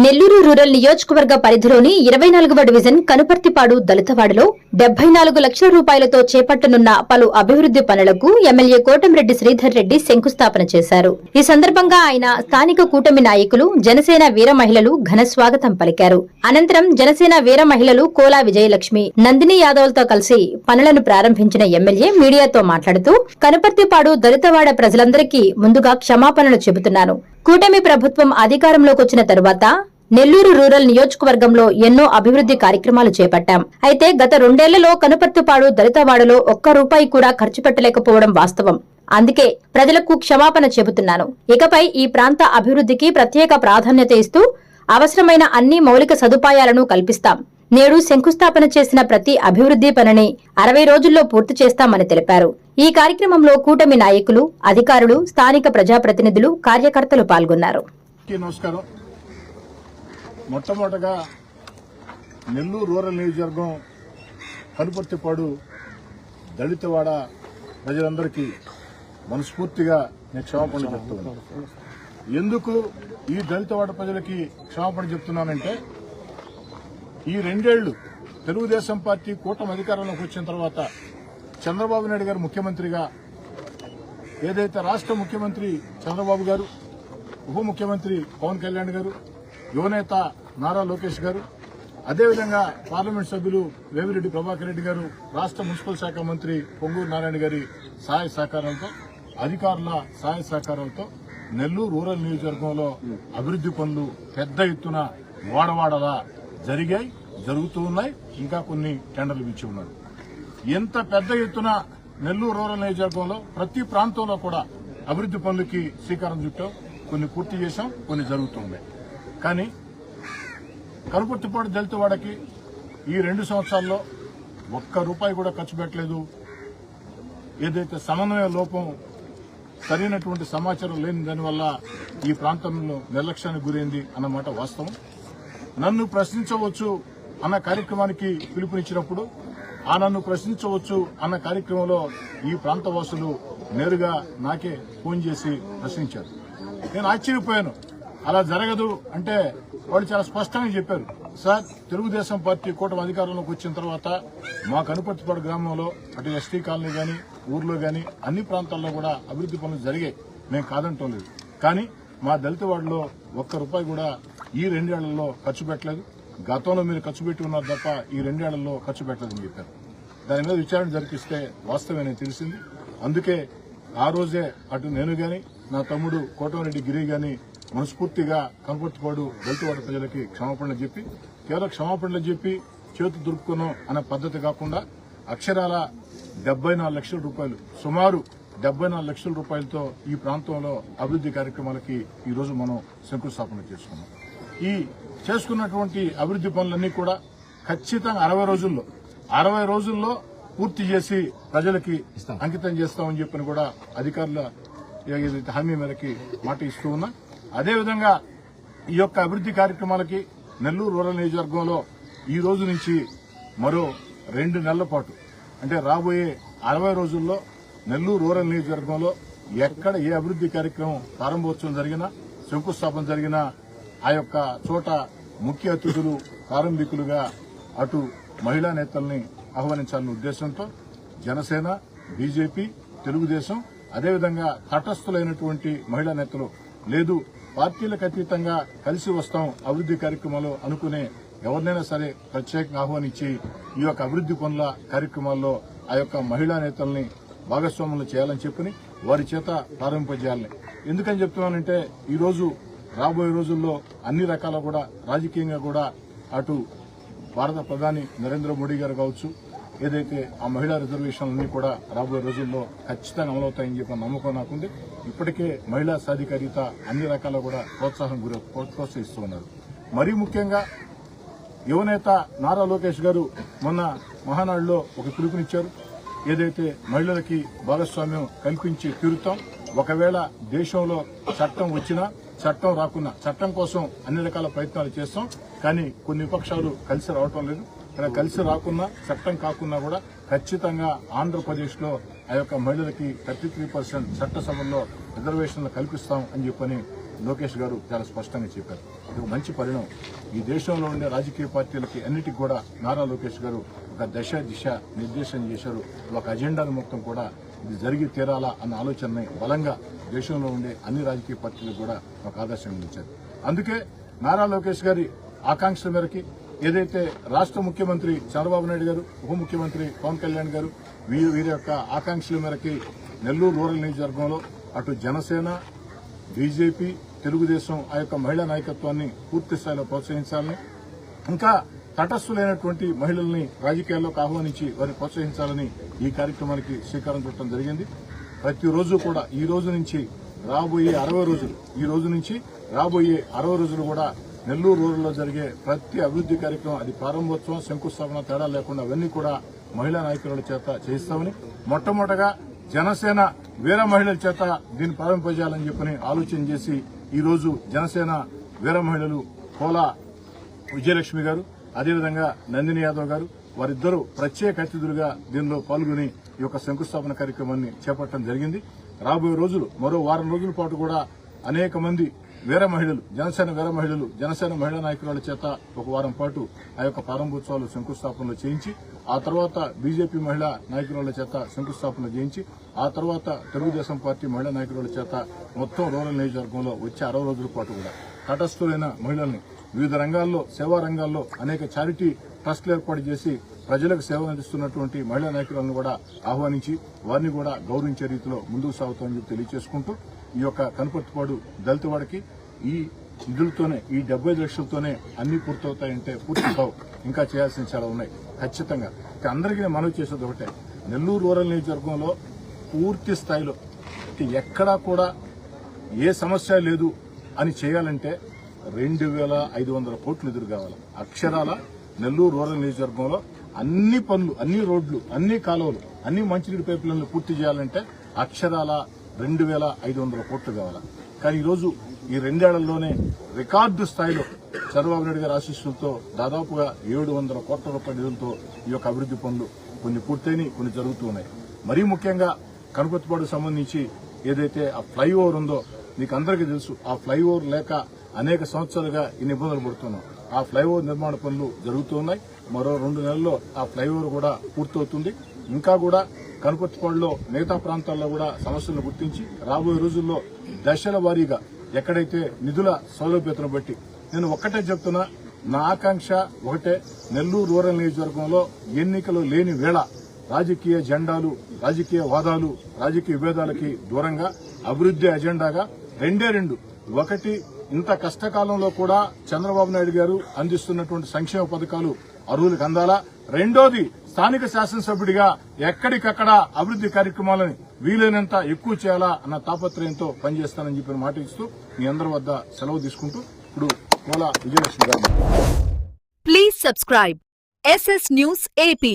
Nellore rural నియోజకవర్గ పరిధిలోని 24వ division Kanuparthipadu దళితవాడలో 74 లక్షల రూపాయలతో చేపట్టనున్న పలు అభివృద్ది పనులకు ఎమ్మెల్యే కోటంరెడ్డి శ్రీధర్ రెడ్డి శంకుస్థాపన చేశారు. ఈ సందర్భంగా ఆయన స్థానిక కూటమి నాయకులు జనసేన వీర మహిళలు ఘన స్వాగతం పలికారు. అనంతరం జనసేన వీర మహిళలు కోలా విజయలక్ష్మి, నందిని యాదవ్లతో కలిసి పనులను ప్రారంభించిన ఎమ్మెల్యే మీడియాతో మాట్లాడుతూ కనుపర్తిపాడు దళితవాడ ప్రజలందరికీ ముందుగా క్షమాపణలు చెబుతున్నాను. కూటమి ప్రభుత్వం అధికారంలోకి వచ్చిన తరువాత నెల్లూరు రూరల్ నియోజకవర్గంలో ఎన్నో అభివృద్ది కార్యక్రమాలు చేపట్టాం. అయితే గత 2 ఏళ్లలో కనుపర్తిపాడు దళితవాడలో ఒక్క రూపాయి కూడా ఖర్చు పెట్టలేకపోవడం వాస్తవం. అందుకే ప్రజలకు క్షమాపణ చెబుతున్నాను. ఇకపై ఈ ప్రాంత అభివృద్దికి ప్రత్యేక ప్రాధాన్యత ఇస్తూ అవసరమైన అన్ని మౌలిక సదుపాయాలను కల్పిస్తాం. నేడు శంకుస్థాపన చేసిన ప్రతి అభివృద్ది పనిని 60 రోజుల్లో పూర్తి చేస్తామని తెలిపారు. ఈ కార్యక్రమంలో కూటమి నాయకులు, అధికారులు, స్థానిక ప్రజాప్రతినిధులు, కార్యకర్తలు పాల్గొన్నారు. నమస్కారం. మొట్టమొదటగా నెల్లూరు రూరల్ నియోజకవర్గం కనుపర్తిపాడు దళితవాడ ప్రజలందరికీ మనస్ఫూర్తిగా నేను క్షమాపణ చెప్తున్నాను. ఎందుకు ఈ దళితవాడ ప్రజలకి క్షమాపణ చెప్తున్నానంటే, ఈ 2 ఏళ్లు తెలుగుదేశం పార్టీ కూటమి అధికారంలోకి వచ్చిన తర్వాత చంద్రబాబు నాయుడు గారు ముఖ్యమంత్రిగా, ఏదైతే రాష్ట్ర ముఖ్యమంత్రి చంద్రబాబు గారు, ఉప ముఖ్యమంత్రి పవన్ కళ్యాణ్ గారు, యువనేత నారా లోకేష్ గారు, అదేవిధంగా పార్లమెంట్ సభ్యులు వేమిరెడ్డి ప్రభాకర్ రెడ్డి గారు, రాష్ట్ర మున్సిపల్ శాఖ మంత్రి పొంగూరు నారాయణ గారి సహాయ సహకారాలతో, అధికారుల సహాయ సహకారాలతో నెల్లూరు రూరల్ నియోజకవర్గంలో అభివృద్ది పనులు పెద్ద ఎత్తున వాడవాడలా జరిగాయి, జరుగుతూ ఉన్నాయి. ఇంకా కొన్ని టెండర్లు ఇచ్చి ఉన్నారు. ఎంత పెద్ద ఎత్తున నెల్లూరు రూరల్ నియోజకవర్గంలో ప్రతి ప్రాంతంలో కూడా అభివృద్ది పనులకి శ్రీకారం చుట్టాం. కొన్ని పూర్తి చేశాం, కొన్ని జరుగుతున్నాయి. కానీ కనుపర్తిపాడు దళితవాడకి ఈ 2 సంవత్సరాల్లో ఒక్క రూపాయి కూడా ఖర్చు పెట్టలేదు. ఏదైతే సమన్వయ లోపం, సరైనటువంటి సమాచారం లేని దానివల్ల ఈ ప్రాంతంలో నిర్లక్ష్యానికి గురైంది అన్నమాట వాస్తవం. నన్ను ప్రశ్నించవచ్చు అన్న కార్యక్రమానికి పిలుపునిచ్చినప్పుడు ఆ నన్ను ప్రశ్నించవచ్చు అన్న కార్యక్రమంలో ఈ ప్రాంత వాసులు నేరుగా నాకే ఫోన్ చేసి ప్రశ్నించారు. నేను ఆశ్చర్యపోయాను. అలా జరగదు అంటే వాళ్ళు చాలా స్పష్టంగా చెప్పారు. సార్, తెలుగుదేశం పార్టీ కూటమి అధికారంలోకి వచ్చిన తర్వాత మా కనుపర్తిపాడు గ్రామంలో అటు ఎస్టీ కాలనీ గాని, ఊర్లో గాని అన్ని ప్రాంతాల్లో కూడా అభివృద్ది పనులు జరిగాయి. మేము కాదంటం లేదు. కానీ మా దళితవాడలో ఒక్క రూపాయి కూడా ఈ 2 ఏళ్లలో ఖర్చు పెట్టలేదు. గతంలో మీరు ఖర్చు పెట్టి ఉన్నారు తప్ప ఈ 2 ఏళ్లలో ఖర్చు పెట్టలేదని చెప్పారు. దాని మీద విచారణ జరిపిస్తే వాస్తవమే తెలిసింది. అందుకే ఆ రోజే అటు నేను గాని, నా తమ్ముడు కోటంరెడ్డి గిరి గాని మనస్ఫూర్తిగా కనుపర్తిపాడు దళితవాడ ప్రజలకి క్షమాపణలు చెప్పి, కేవలం క్షమాపణలు చెప్పి చేతు దురుపుకున్నాం అనే పద్ధతి కాకుండా అక్షరాల 74 లక్షల రూపాయలు, సుమారు 74 లక్షల రూపాయలతో ఈ ప్రాంతంలో అభివృద్ది కార్యక్రమాలకి ఈ రోజు మనం శంకుస్థాపన చేసుకున్నాం. ఈ చేసుకున్నటువంటి అభివృద్ది పనులన్నీ కూడా ఖచ్చితంగా 60 రోజుల్లో పూర్తి చేసి ప్రజలకి అంకితం చేస్తామని చెప్పని కూడా అధికారుల ఏదైతే హామీ మేరకి మాట ఇస్తూ ఉన్నా. అదేవిధంగా ఈ యొక్క అభివృద్ది కార్యక్రమాలకి నెల్లూరు రూరల్ నియోజకవర్గంలో ఈ రోజు నుంచి మరో 2 నెలల పాటు, అంటే రాబోయే 60 రోజుల్లో నెల్లూరు రూరల్ నియోజకవర్గంలో ఎక్కడ ఏ అభివృద్ది కార్యక్రమం ప్రారంభోత్సవం జరిగినా, శంకుస్థాపన జరిగినా ఆ యొక్క చోట ముఖ్య అతిథులు, ప్రారంభికులుగా అటు మహిళా నేతల్ని ఆహ్వానించాలనే ఉద్దేశంతో జనసేన, బీజేపీ, తెలుగుదేశం, అదేవిధంగా తటస్థులైనటువంటి మహిళా నేతలు, లేదు పార్టీలకు అతీతంగా కలిసి వస్తాం అభివృద్ది కార్యక్రమాలు అనుకునే ఎవరినైనా సరే ప్రత్యేకంగా ఆహ్వానించి ఈ యొక్క అభివృద్ది పనుల కార్యక్రమాల్లో ఆ యొక్క మహిళా నేతల్ని భాగస్వాములు చేయాలని చెప్పని వారి చేత ప్రారంభింపజేయాలని. ఎందుకని చెప్తున్నానంటే, ఈ రోజు రాబోయే రోజుల్లో అన్ని రకాల కూడా రాజకీయంగా కూడా అటు భారత ప్రధాని నరేంద్ర మోడీ గారు కావచ్చు, ఏదైతే ఆ మహిళా రిజర్వేషన్లన్నీ కూడా రాబోయే రోజుల్లో ఖచ్చితంగా అమలవుతాయని చెప్పిన నమ్మకం నాకుంది. ఇప్పటికే మహిళా సాధికారిత అన్ని రకాల కూడా ప్రోత్సహిస్తూ ఉన్నారు. మరీ ముఖ్యంగా యువనేత నారా లోకేష్ గారు మొన్న మహానాడులో ఒక పిలుపునిచ్చారు. ఏదైతే మహిళలకి భాగస్వామ్యం కల్పించి తీరుతాం, ఒకవేళ దేశంలో చట్టం వచ్చినా చట్టం రాకున్నా చట్టం కోసం అన్ని రకాల ప్రయత్నాలు చేస్తాం. కానీ కొన్ని విపక్షాలు కలిసి రావటం లేదు. ఇక్కడ కలిసి రాకున్నా, చట్టం కాకున్నా కూడా ఖచ్చితంగా ఆంధ్రప్రదేశ్ లో ఆ యొక్క మహిళలకి 33% చట్టసభల్లో రిజర్వేషన్లు కల్పిస్తాం అని చెప్పని లోకేష్ గారు చాలా స్పష్టంగా చెప్పారు. ఇది ఒక మంచి పరిణామం. ఈ దేశంలో ఉండే రాజకీయ పార్టీలకి అన్నిటికీ కూడా నారా లోకేష్ గారు ఒక దశ దిశ నిర్దేశం చేశారు. ఒక అజెండాను మొత్తం కూడా ఇది జరిగి తీరాలా అన్న ఆలోచనని బలంగా దేశంలో ఉండే అన్ని రాజకీయ పార్టీలకు కూడా ఒక ఆదర్శంగా ఇచ్చారు. అందుకే నారా లోకేష్ గారి ఆకాంక్షల మేరకి ఏదైతే రాష్ట్ర ముఖ్యమంత్రి చంద్రబాబు నాయుడు గారు, ఉప ముఖ్యమంత్రి పవన్ కళ్యాణ్ గారు వీరి యొక్క ఆకాంక్షల మేరకి నెల్లూరు రూరల్ నియోజకవర్గంలో అటు జనసేన, బీజేపీ, తెలుగుదేశం ఆ యొక్క మహిళా నాయకత్వాన్ని పూర్తి స్థాయిలో ప్రోత్సహించాలని, ఇంకా తటస్థులైనటువంటి మహిళల్ని రాజకీయాల్లోకి ఆహ్వానించి వారిని ప్రోత్సహించాలని ఈ కార్యక్రమానికి శ్రీకారం చుట్టడం జరిగింది. ప్రతిరోజు కూడా ఈ రోజు నుంచి రాబోయే 60 రోజులు, ఈ రోజు నుంచి రాబోయే 60 రోజులు కూడా నెల్లూరు రూరల్లో జరిగే ప్రతి అభివృద్ది కార్యక్రమం, అది ప్రారంభోత్సవం, శంకుస్థాపన తేడా లేకుండా అవన్నీ కూడా మహిళా నాయకుల చేత చేయిస్తామని, మొట్టమొదటగా జనసేన వీర మహిళల చేత దీన్ని ప్రారంభించాలని చెప్పని ఆలోచన చేసి ఈ రోజు జనసేన వీర మహిళలు కోలా విజయలక్ష్మి గారు, అదేవిధంగా నందిని యాదవ్ గారు వారిద్దరూ ప్రత్యేక అతిథులుగా దీనిలో పాల్గొని ఈ యొక్క శంకుస్థాపన కార్యక్రమాన్ని చేపట్టడం జరిగింది. రాబోయే రోజులు మరో వారం రోజుల పాటు కూడా అనేక మంది వీర మహిళలు, జనసేన వీర మహిళలు, జనసేన మహిళా నాయకురాల చేత ఒక వారం పాటు ఆ యొక్క ప్రారంభోత్సవాలు శంకుస్థాపనలు చేయించి, ఆ తర్వాత బీజేపీ మహిళా నాయకురాల చేత శంకుస్థాపన చేయించి, ఆ తర్వాత తెలుగుదేశం పార్టీ మహిళా నాయకురాల చేత మొత్తం రూరల్ నియోజకవర్గంలో వచ్చే 60 రోజుల పాటు కూడా తటస్థులైన మహిళల్ని వివిధ రంగాల్లో, సేవా రంగాల్లో అనేక చారిటీ ట్రస్టులు ఏర్పాటు చేసి ప్రజలకు సేవలు అందిస్తున్నటువంటి మహిళా నాయకులను కూడా ఆహ్వానించి వారిని కూడా గౌరవించే రీతిలో ముందుకు సాగుతామని చెప్పి తెలియజేసుకుంటూ ఈ యొక్క కనుపర్తిపాడు దళితవాడకి ఈ నిధులతోనే, ఈ 75 లక్షలతోనే అన్ని పూర్తవుతాయంటే పూర్తి కావు, ఇంకా చేయాల్సిన చాలా ఉన్నాయి. ఖచ్చితంగా అందరికీ నేను మనవి చేసేది ఒకటే, నెల్లూరు రూరల్ నియోజకవర్గంలో పూర్తి స్థాయిలో ఎక్కడా కూడా ఏ సమస్య లేదు అని చేయాలంటే 2,500 కోట్లు ఎదురు కావాలి. అక్షరాల నెల్లూరు రూరల్ నియోజకవర్గంలో అన్ని పనులు, అన్ని రోడ్లు, అన్ని కాలువలు, అన్ని మంచినీటి పైప్ లైన్లు పూర్తి చేయాలంటే అక్షరాల 2,500 కోట్లు కావాలి. కానీ ఈరోజు ఈ 2 ఏళ్లలోనే రికార్డు స్థాయిలో చంద్రబాబు నాయుడు గారి ఆశీస్సులతో దాదాపుగా 700 కోట్ల రూపాయల నిధులతో ఈ యొక్క అభివృద్ది పనులు కొన్ని పూర్తయినాయి, కొన్ని జరుగుతూ ఉన్నాయి. మరీ ముఖ్యంగా కనుపర్తిపాడుకు సంబంధించి ఏదైతే ఆ ఫ్లైఓవర్ ఉందో మీకు అందరికీ తెలుసు. ఆ ఫ్లైఓవర్ లేక అనేక సంవత్సరాలుగా ఇన్ని ఇబ్బందులు పడుతున్నాం. ఆ ఫ్లైఓవర్ నిర్మాణ పనులు జరుగుతూ ఉన్నాయి. మరో 2 నెలల్లో ఆ ఫ్లైఓవర్ కూడా పూర్తవుతుంది. ఇంకా కూడా కనుపర్తిపాడులో మిగతా ప్రాంతాల్లో కూడా సమస్యలను గుర్తించి రాబోయే రోజుల్లో దశల వారీగా ఎక్కడైతే నిధుల సౌలభ్యతను బట్టి, నేను ఒక్కటే చెప్తున్నా, నా ఆకాంక్ష ఒకటే, నెల్లూరు రూరల్ నియోజకవర్గంలో ఎన్నికలు లేని వేళ రాజకీయ జెండాలు, రాజకీయ వాదాలు, రాజకీయ విభేదాలకి దూరంగా అభివృద్ది అజెండాగా 2 ఒకటి, ఇంత కష్టకాలంలో కూడా చంద్రబాబు నాయుడు గారు అందిస్తున్నటువంటి సంక్షేమ పథకాలు అర్హులకు అందాలా. రెండోది, స్థానిక శాసనసభ్యుడిగా ఎక్కడికక్కడ అభివృద్ది కార్యక్రమాలను వీలైనంత ఎక్కువ చేయాలా అన్న తాపత్రయంతో పనిచేస్తానని చెప్పిన మాట ఇస్తూ మీ అందరి వద్ద సెలవు తీసుకుంటూ ఇప్పుడు కోలా విజయలక్ష్మి గారు. Please subscribe SS News AP.